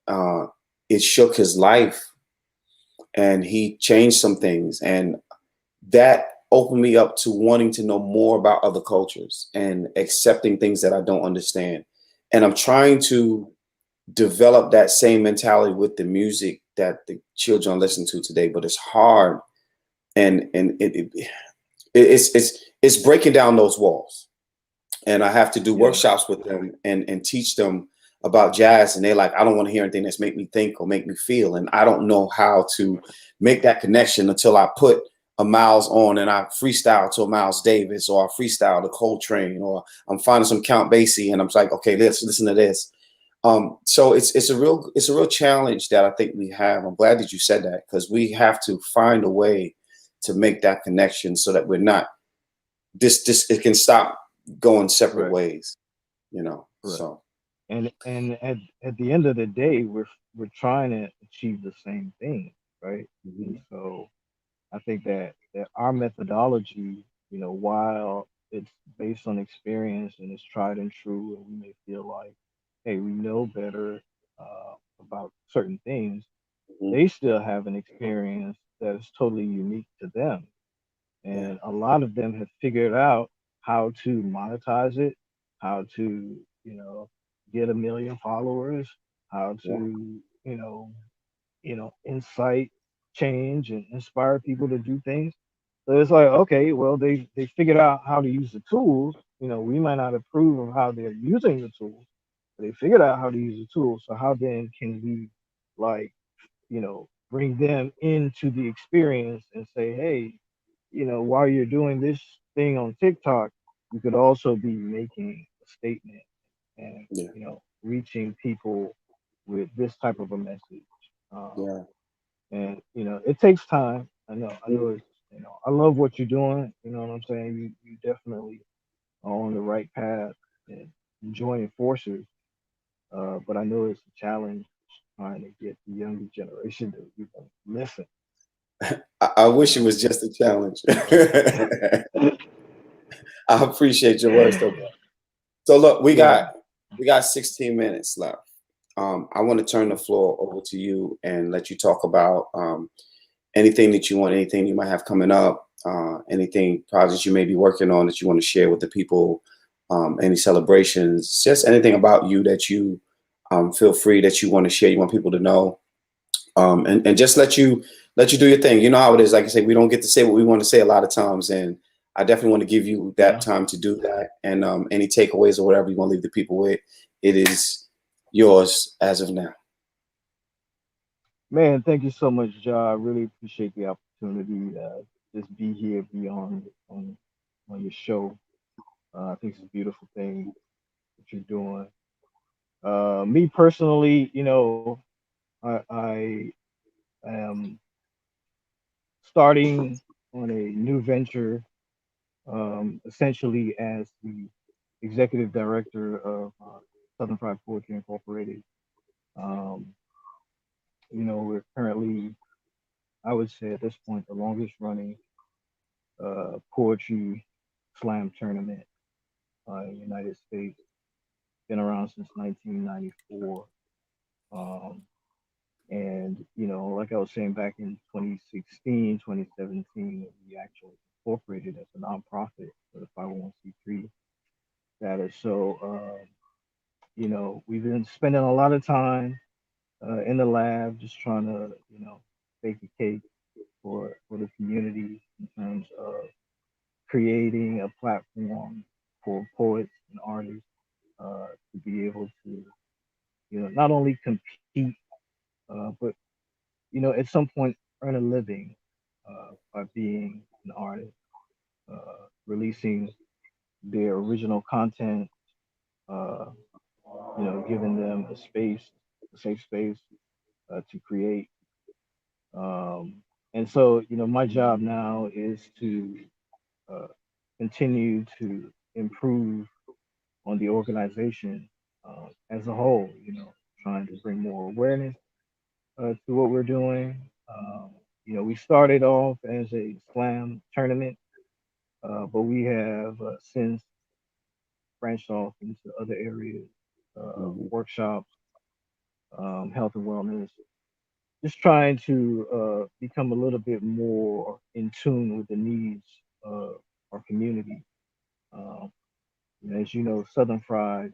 And it shook his life, and he changed some things. And that opened me up to wanting to know more about other cultures and accepting things that I don't understand. And I'm trying to develop that same mentality with the music that the children listen to today, but it's hard. And it's breaking down those walls. And I have to do
Yeah,
workshops with them and teach them about jazz. And they're like, I don't want to hear anything that's make me think or make me feel. And I don't know how to make that connection until I put a Miles on and I freestyle to a Miles Davis, or I freestyle to Coltrane, or I'm finding some Count Basie and I'm like, okay, let's listen to this. So it's a real challenge that I think we have. I'm glad that you said that, because we have to find a way to make that connection so that we're not this it can stop going separate
correct,
ways,
correct.
so.
And at the end of the day, we're trying to achieve the same thing, right? And
Mhm.
so I think that our methodology, you know, while it's based on experience and it's tried and true, and we may feel like, hey, we know better about certain things,
Mhm.
they still have an experience that is totally unique to them.
Yeah.
And a lot of them have figured out how to monetize it, how to, you know, get 1 million followers, how
Yeah.
to, incite change and inspire people to do things. So it's like, okay, well, they figured out how to use the tools. You know, we might not approve of how they're using the tools, but they figured out how to use the tools. So how then can we, like, bring them into the experience and say, hey, while you're doing this thing on TikTok, you could also be making a statement and,
Yeah.
reaching people with this type of a message. Um,
Yeah.
and it takes time. I
Mm.
know it's, I love what you're doing. You know what I'm saying? You definitely are on the right path and joining forces. But I know it's a challenge trying to get the younger generation to even listen.
I
You
wish it
know.
was just a challenge. I appreciate your words though, bro. So look, we
Yeah.
got we got 16 minutes left. I want to turn the floor over to you and let you talk about anything that you want, anything you might have coming up, anything projects you may be working on that you want to share with the people, any celebrations, just anything about you that you feel free that you want to share, you want people to know, and just let you do your thing. You know how it is. Like I say, we don't get to say what we want to say a lot of times, and I definitely want to give you that
Yeah.
time to do that. And any takeaways or whatever you want to leave the people with, it is yours as of now.
Man, thank you so much, Ja. I really appreciate the opportunity. Just be here, be on your show. I think it's a beautiful thing that you're doing. Me personally, I am starting on a new venture, essentially as the executive director of Southern Fried Poetry Incorporated. Um, we're currently, I would say at this point, the longest running poetry slam tournament in the United States. Been around since 1994. Um, and, like I was saying back in 2016, 2017, we actually incorporated as a nonprofit for the 501c3 status. So, we've been spending a lot of time in the lab just trying to, bake a cake for the community in terms of creating a platform for poets and artists to be able to, not only compete, but at some point earn a living by being an artist, releasing their original content, uh, giving them a safe space to create. And so, my job now is to uh, continue to improve on the organization as a whole, trying to bring more awareness to what we're doing. We started off as a slam tournament, but we have since branched off into other areas,
Mhm.
workshops, health and wellness, just trying to become a little bit more in tune with the needs of our community. Um, as you know, Southern Fried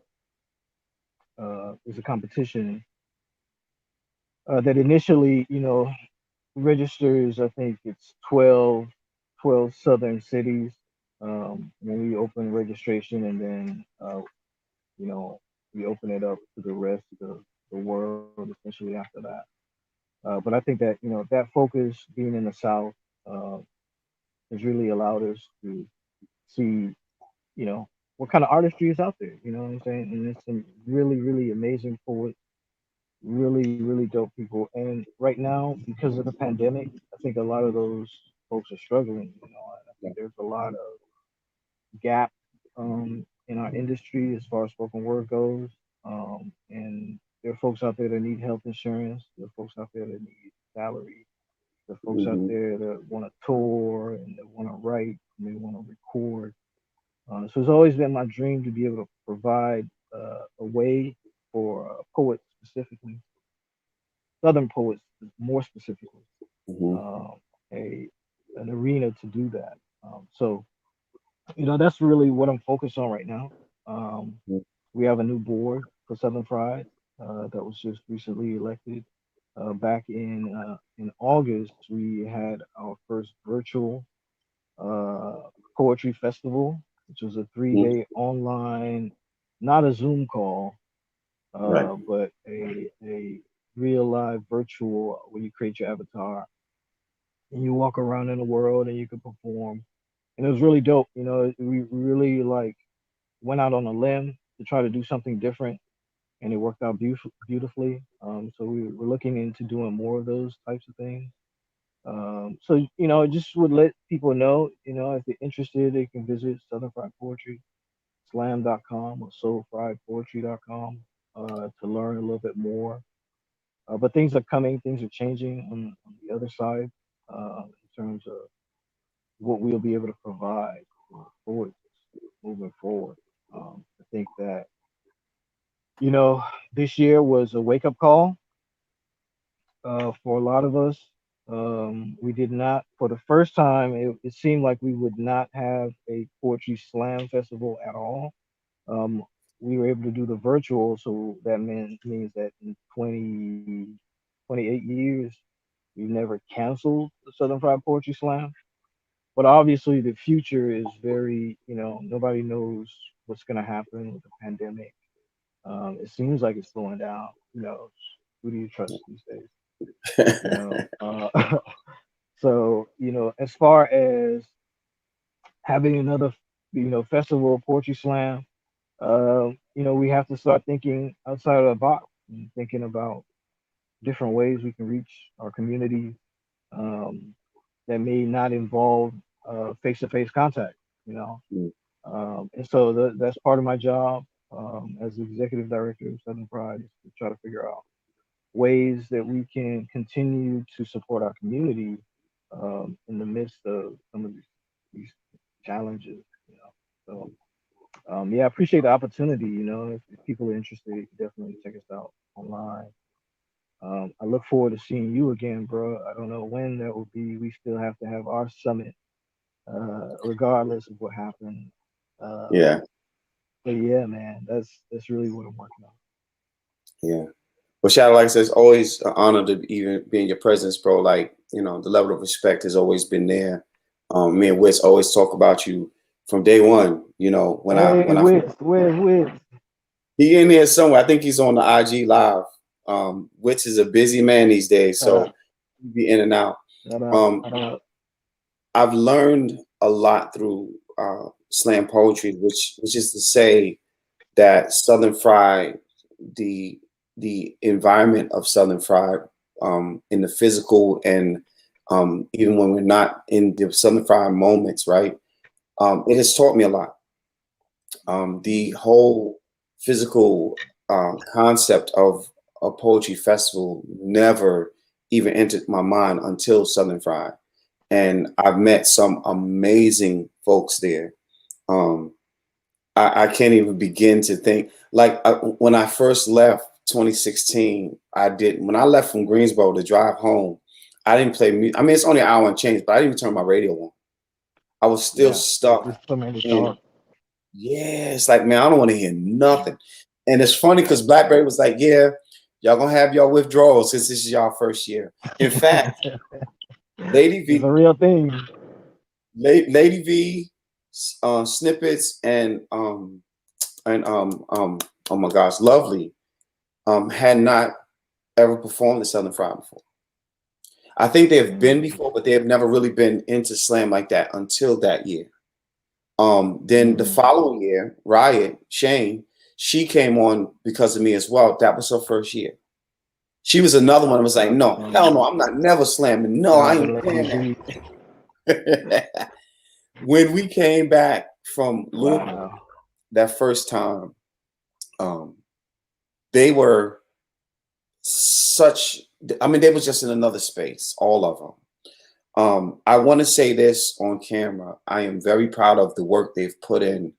is a competition that initially, registers, I think it's 12 southern cities when we open registration, and then, you know, we open it up to the rest of the world essentially after that. But I think that, that focus being in the South uh, has really allowed us to see, what kind of artistry is out there, you know what I'm saying? And there's some really, really amazing poets, really, really dope people. And right now, because of the pandemic, I think a lot of those folks are struggling. And I think there's a lot of gap in our industry as far as spoken word goes. And there are folks out there that need health insurance. There are folks out there that need salary. There are folks out
Mhm.
there that want to tour and they want to write and they want to record. So it's always been my dream to be able to provide a way for poets specifically, Southern poets more specifically,
Mhm.
um, a an arena to do that. So that's really what I'm focused on right now. Um,
Mhm.
we have a new board for Southern Fried that was just recently elected. Back in August, we had our first virtual uh, poetry festival, which was a three
Mhm.
day online, not a Zoom call,
Right.
but a real live virtual where you create your avatar and you walk around in the world and you can perform. And it was really dope. We really like went out on a limb to try to do something different, and it worked out beautifully. So we're looking into doing more of those types of things. So just would let people know, if they're interested, they can visit Southern Fried Poetry slam.com or soulfriedpoetry.com to learn a little bit more. But things are coming, things are changing on the other side in terms of what we'll be able to provide for poets moving forward. I think that, you know, this year was a wake up call for a lot of us. We did not, for the first time, it seemed like we would not have a poetry slam festival at all. Um, we were able to do the virtual, so that means that in 28 years, we've never canceled the Southern Fried Poetry Slam. But obviously, the future is very, nobody knows what's going to happen with the pandemic. It seems like it's slowing down. Who do you trust these days? You know, so as far as having another festival poetry slam, we have to start thinking outside of the box and thinking about different ways we can reach our community, um, that may not involve face-to-face contact. You know,
Mm.
and so that's part of my job as the executive director of Southern Pride, is to try to figure out ways that we can continue to support our community in the midst of some of these challenges. So yeah, I appreciate the opportunity. If people are interested, you can definitely check us out online. I look forward to seeing you again, bro. I don't know when that will be. We still have to have our summit, regardless of what happened. Um,
Yeah,
but yeah, man, that's really what I'm working on.
yeah. Well, Shadow, like I said, it's always an honor to even be in your presence, bro. Like, the level of respect has always been there. Me and Wits always talk about you from day one. When I
Hey,
when I
Wiz, Wiz.
he in there somewhere. I think he's on the IG live. Wits is a busy man these days,
Shout
so
out,
he be in and out.
shout out,
Um,
shout out.
I've learned a lot through slam poetry, which is to say that Southern Fried, the the environment of Southern Fried, in the physical and even when we're not in the Southern Fried moments, right? It has taught me a lot. The whole physical concept of a poetry festival never even entered my mind until Southern Fried, and I've met some amazing folks there. Um, I can't even begin to think. Like when I first left 2016, when I left from Greensboro to drive home, I didn't play music. I mean, it's only an hour and change, but I didn't even turn my radio on. I was still
Yeah,
stuck
there's so many
in,
thoughts.
yeah, it's like, man, I don't want to hear nothing. And it's funny because Blackberry was like, yeah, y'all gonna have y'all withdrawals since this is y'all first year. In fact, Lady
It's
V,
a real thing.
Lady V, snippets, and oh my gosh, Lovely, had not ever performed the Southern Fried before. I think they have been
Mm,
before, but they have never really been into slam like that until that year. Then the
mm.
following year, Riot, Shane, she came on because of me as well. That was her first year. She was another one that was
Shout
like,
out to
no, hell no,
Shane.
I'm not never slamming. No,
Shout
I
out to
ain't
Lady
playing
V.
that. When we came back from Louisville
Wow.
that first time, um, they were such, I mean, they was just in another space, all of them. I want to say this on camera. I am very proud of the work they've put in.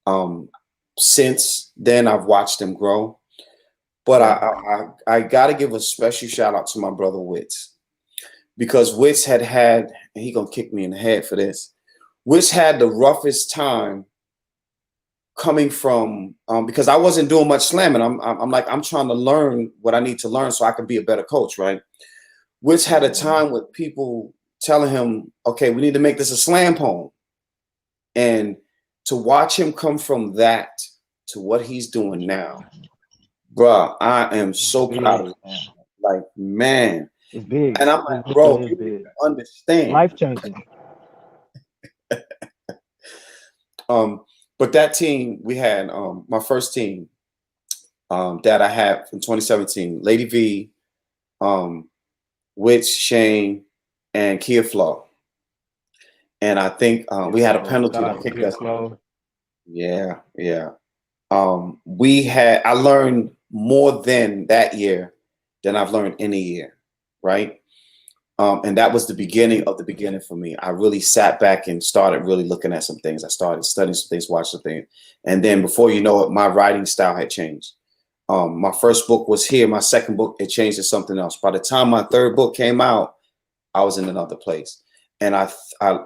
Um, since then, I've watched them grow. But I got to give a special shout out to my brother Wits, because Wits and he gonna kick me in the head for this. Wits had the roughest time coming from, because I wasn't doing much slamming. I'm like, I'm trying to learn what I need to learn so I can be a better coach, right? Which had a
Mm.
time with people telling him, okay, we need to make this a slam poem. And to watch him come from that to what he's doing now, bruh, I am
It's
so proud
big,
of him.
man.
Like, man.
It's big.
And I'm
It
like,
really
bro,
is
you don't even
big.
understand.
Life changing.
Um, but that team, we had my first team that I had in 2017, Lady V, Witch, Shane, and Kia Flow. And I think
Kia
we had a
Flow.
penalty
Shout
that
out to
kicked
Kia
us.
Flow.
Yeah, yeah. I learned more than that year than I've learned any year, right? And that was the beginning of the beginning for me. I really sat back and started really looking at some things. I started studying some things, watching some things. And then before you know it, my writing style had changed. My first book was here. My second book, it changed to something else. By the time my third book came out, I was in another place. And I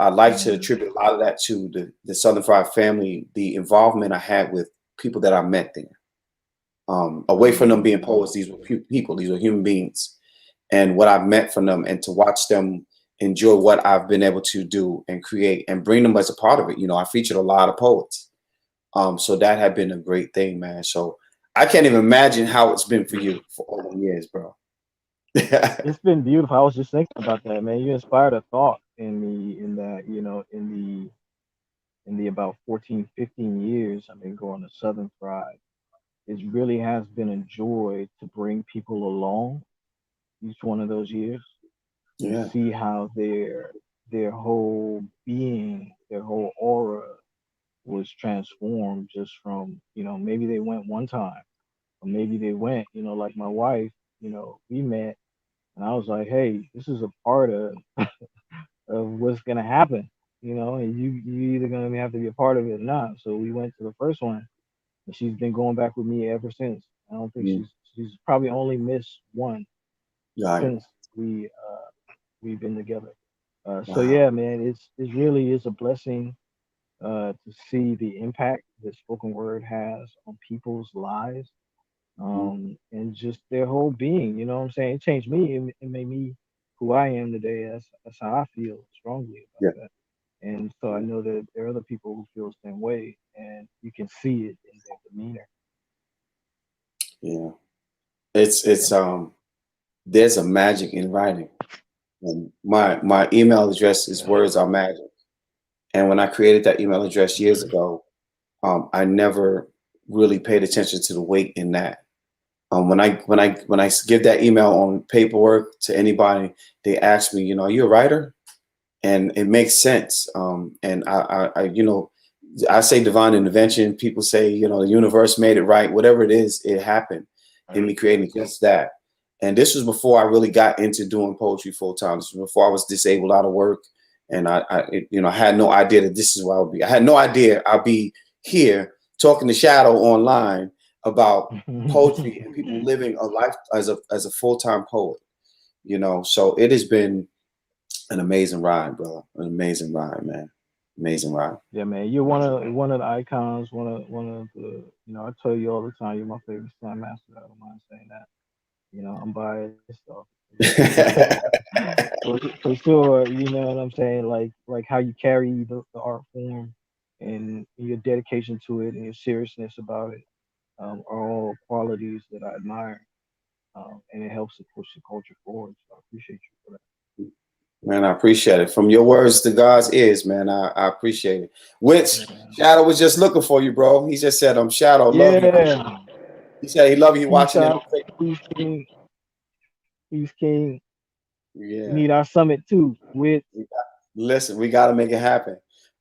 like to
Mm.
attribute a lot of that to the Southern Fried family, the involvement I had with people that I met there. Away from them being
Mm.
poets, these were people, these were human beings. And what I've met from them, and to watch them enjoy what I've been able to do and create and bring them as a part of it. I featured a lot of poets. So that had been a great thing, man. So I can't even imagine how it's been for you for all the years, bro.
It's been beautiful. I was just thinking about that, man. You inspired a thought in me in that, in the about 14, 15 years I've been going to Southern Fried. It really has been a joy to bring people along each one of those years and
Yeah.
see how their whole being, their whole aura was transformed just from, maybe they went one time or maybe they went, like my wife, we met and I was like, hey, this is a part of what's gonna happen, and you either gonna have to be a part of it or not. So we went to the first one, and she's been going back with me ever since. I don't think
Mm.
she's probably only missed one
Right.
since we've been together. So
Wow.
yeah, man, it really is a blessing to see the impact that spoken word has on people's lives,
Mm.
and just their whole being. You know what I'm saying? It changed me. It made me who I am today. That's how I feel strongly about
Yeah.
that. And so I know that there are other people who feel the same way, and you can see it in their demeanor.
Yeah. It's there's a magic in writing. My email address is
Yeah.
words are magic. And when I created that email address years ago, I never really paid attention to the weight in that. When I give that email on paperwork to anybody, they ask me, are you a writer? And it makes sense. And I say divine intervention. People say, the universe made it right. Whatever it is, it happened in me creating just that. And this was before I really got into doing poetry full time. This was before I was disabled out of work, and I had no idea that this is where I would be. I had no idea I'd be here talking to Shadow online about poetry and people living a life as a full time poet. So it has been an amazing ride, brother. An amazing ride, man. Amazing ride.
Yeah, man, you're one of the icons, one of the, I tell you all the time, you're my favorite slam master. I don't mind saying that. I'm biased, so for sure. You know what I'm saying? Like how you carry the art form and your dedication to it and your seriousness about it, are all qualities that I admire, and it helps to push the culture forward. So I appreciate you for that.
Man, I appreciate it. From your words to God's ears, man, I appreciate it. Which
Yeah.
Shadow was just looking for you, bro. He just said, Shadow, love you.
Yeah.
He said he love you
Peace
watching it on
out.
Facebook.
Peace King. Peace King. We
Yeah.
need our summit too. With
Listen, we got to make it happen.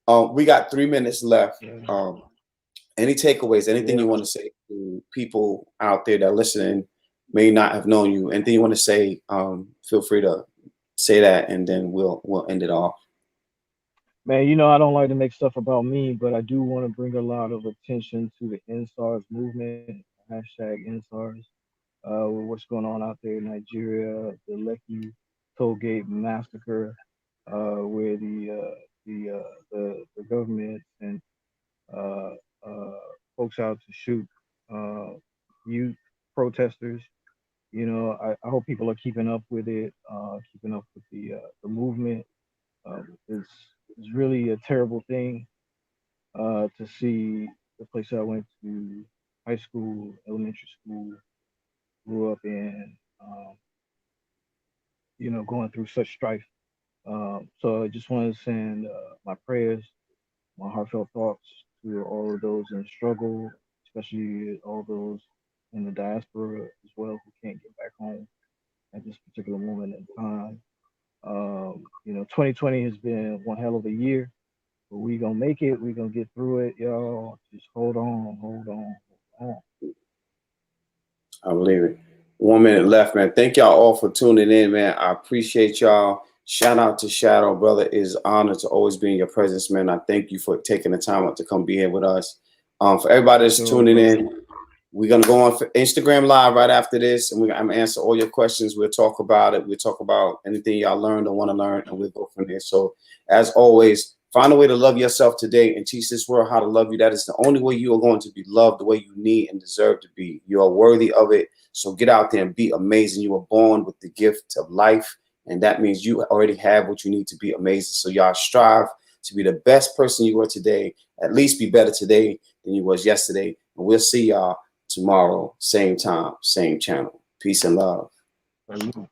We got 3 minutes left.
yeah.
Any takeaways, anything
Yeah.
you want to say to people out there that are listening, may not have known you, anything you want to say, feel free to say that, and then we'll end it off.
Man, I don't like to make stuff about me, but I do want to bring a lot of attention to the NSARS movement, hashtag NSARS, with what's going on out there in Nigeria, the Lekki toll gate massacre, where the government and uh, uh, folks out to shoot uh, youth protesters. I hope people are keeping up with it, keeping up with the movement. It's really a terrible thing to see the place I went to high school, elementary school, grew up in, going through such strife. So I just want to send my prayers, my heartfelt thoughts to all of those in struggle, especially all those in the diaspora as well who can't get back home at this particular moment in time. 2020 has been one hell of a year, but we gonna make it. We gonna get through it, y'all. Just hold on, hold on, hold on.
I believe it. 1 minute left, man. Thank y'all all for tuning in, man. I appreciate y'all. Shout out to Shadow, brother. It is an honor to always be in your presence, man. I thank you for taking the time out to come be here with us. For everybody
For
that's
sure,
tuning
bro.
in, we're gonna go on for Instagram Live right after this, and I'm gonna answer all your questions. We'll talk about it. We'll talk about anything y'all learned or want to learn, and we'll go from there. So, as always, find a way to love yourself today and teach this world how to love you. That is the only way you are going to be loved the way you need and deserve to be. You are worthy of it. So get out there and be amazing. You were born with the gift of life, and that means you already have what you need to be amazing. So y'all strive to be the best person you are today. At least be better today than you was yesterday. And we'll see y'all tomorrow, same time, same channel. Peace and love.
For you.